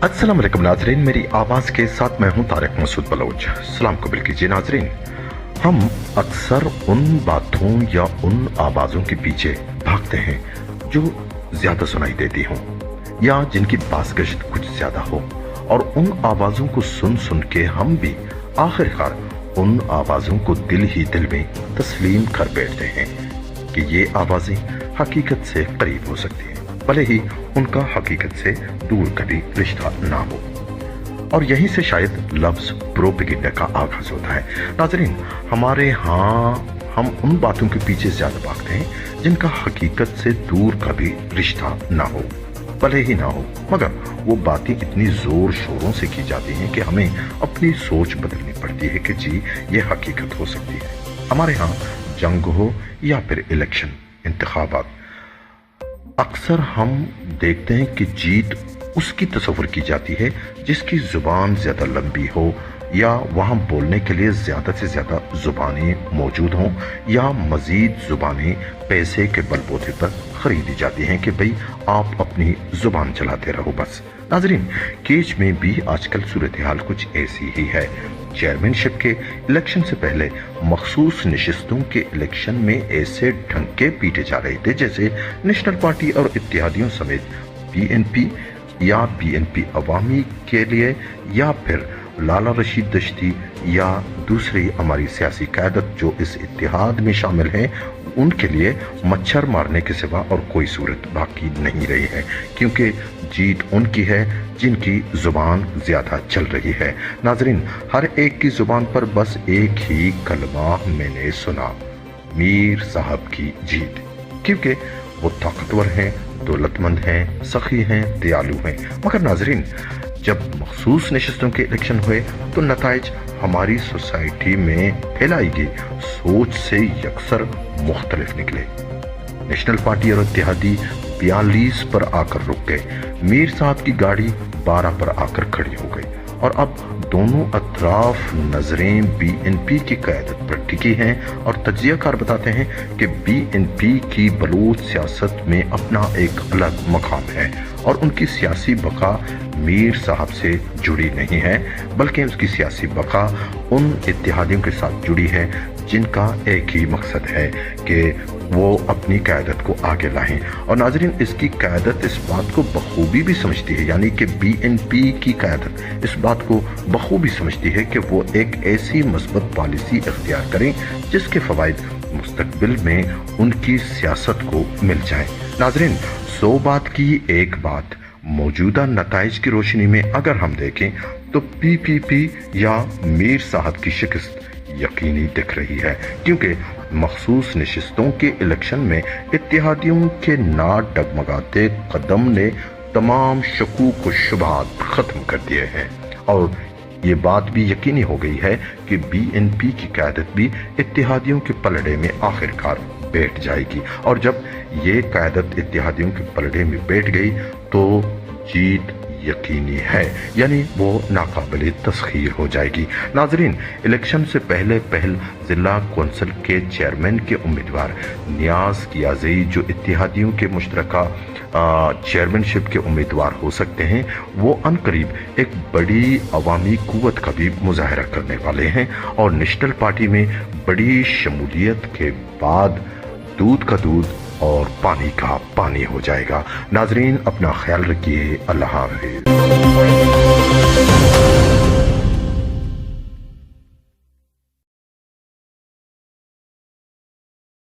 अस्सलाम वालेकुम नाजरीन, मेरी आवाज़ के साथ मैं हूं तारिक मसूद बलोच। सलाम कबूल कीजिए नाजरीन। हम अक्सर उन बातों या उन आवाज़ों के पीछे भागते हैं जो ज़्यादा सुनाई देती हों या जिनकी बाज़गश्त कुछ ज़्यादा हो, और उन आवाज़ों को सुन सुन के हम भी आखिरकार उन आवाज़ों को दिल ही दिल में तस्लीम कर बैठते हैं कि ये आवाज़ें हकीकत से करीब हो सकती हैं, भले ही उनका हकीकत से दूर कभी रिश्ता ना हो। और यहीं से शायद लफ्ज प्रोपेगेंडा का आगाज होता है। नाजरीन, हमारे यहाँ हम उन बातों के पीछे ज्यादा भागते हैं जिनका हकीकत से दूर कभी रिश्ता ना हो, भले ही ना हो, मगर वो बातें इतनी जोर शोरों से की जाती हैं कि हमें अपनी सोच बदलनी पड़ती है कि जी ये हकीकत हो सकती है। हमारे यहाँ जंग हो या फिर इलेक्शन, इंतखाबात, अक्सर हम देखते हैं कि जीत उसकी तस्वुर की जाती है जिसकी जुबान ज्यादा लंबी हो, या वहां बोलने के लिए ज्यादा से ज्यादा जुबानें मौजूद हों, या मजीद जुबानें पैसे के बलबूते पर खरीदी जाती हैं कि भाई आप अपनी जुबान चलाते रहो बस। नाजरीन, केज में भी आजकल सूरत हाल कुछ ऐसी ही है। चेयरमैनशिप के इलेक्शन से पहले मखसूस नशिस्तों के इलेक्शन में ऐसे ढंके पीटे जा रहे थे जैसे नेशनल पार्टी और इत्तेहादियों समेत बीएनपी या बीएनपी अवामी के लिए, या फिर लाला रशीद दश्ती या दूसरी हमारी सियासी क़यादत जो इस इत्तेहाद में शामिल हैं, उनके लिए मच्छर मारने के सिवा और कोई सूरत बाकी नहीं रही है, क्योंकि जीत उनकी है जिनकी जुबान ज्यादा चल रही है। नाजरीन, हर एक की जुबान पर बस एक ही कलमा मैंने सुना, मीर साहब की जीत, क्योंकि वो ताकतवर हैं, दौलतमंद हैं, सखी हैं, दयालु हैं। मगर नाजरीन, जब मखसूस नशिस्तों के इलेक्शन हुए तो नताइज हमारी सोसाइटी में फैलाई गई सोच से यकसर मुख्तलिफ निकले। नेशनल पार्टी और इत्तेहादी 42 पर आकर रुक गए, मीर साहब की गाड़ी 12 पर आकर खड़ी हो गई, और अब दोनों अतराफ नजरें बीएनपी की क़यादत पर टिकी हैं, और तज्जियाकार बताते हैं कि बीएनपी की बलूच सियासत में अपना एक अलग मकाम है, और उनकी सियासी बका मीर साहब से जुड़ी नहीं है, बल्कि उसकी सियासी बका उन इत्तेहादियों के साथ जुड़ी है जिनका एक ही मकसद है कि वो अपनी क़यादत को आगे लाएं। और नाजरीन, इसकी क़यादत इस बात को बखूबी भी समझती है, यानी कि बीएनपी की क़यादत इस बात को बखूबी समझती है कि वो एक ऐसी मस्बत पॉलिसी इख्तियार करें जिसके फ़वाइद मुस्तकबिल में उनकी सियासत को मिल जाए। नाजरीन, 100 बात की एक बात, मौजूदा नताइज की रोशनी में अगर हम देखें तो पीपीपी या मीर साहब की शिकस्त यकीनी दिख रही है, क्योंकि मखसूस नशिस्तों के इलेक्शन में इत्तेहादियों के ना डगमगाते कदम ने तमाम शकूक व शुबहात खत्म कर दिए हैं, और ये बात भी यकीनी हो गई है कि बीएनपी की क़यादत भी इत्तेहादियों के पलड़े में आखिरकार बैठ जाएगी, और जब ये क़यादत इत्तेहादियों के पलड़े में बैठ गई तो जीत यकीनी है, यानी वो नाकाबिले तस्खीर हो जाएगी। नाजरीन, इलेक्शन से पहले जिला कौंसिल के चेयरमैन के उम्मीदवार नियाज कियाज़ई जो इत्तेहादियों के मुश्तरका चेयरमैनशिप के उम्मीदवार हो सकते हैं, वो अनकरीब एक बड़ी अवामी कुव्वत का भी मुजाहरा करने वाले हैं, और नेशनल पार्टी में बड़ी शमूलियत के बाद दूध का दूध और पानी का पानी हो जाएगा। नाजरीन, अपना ख्याल रखिए। अल्लाह हाफ़िज़।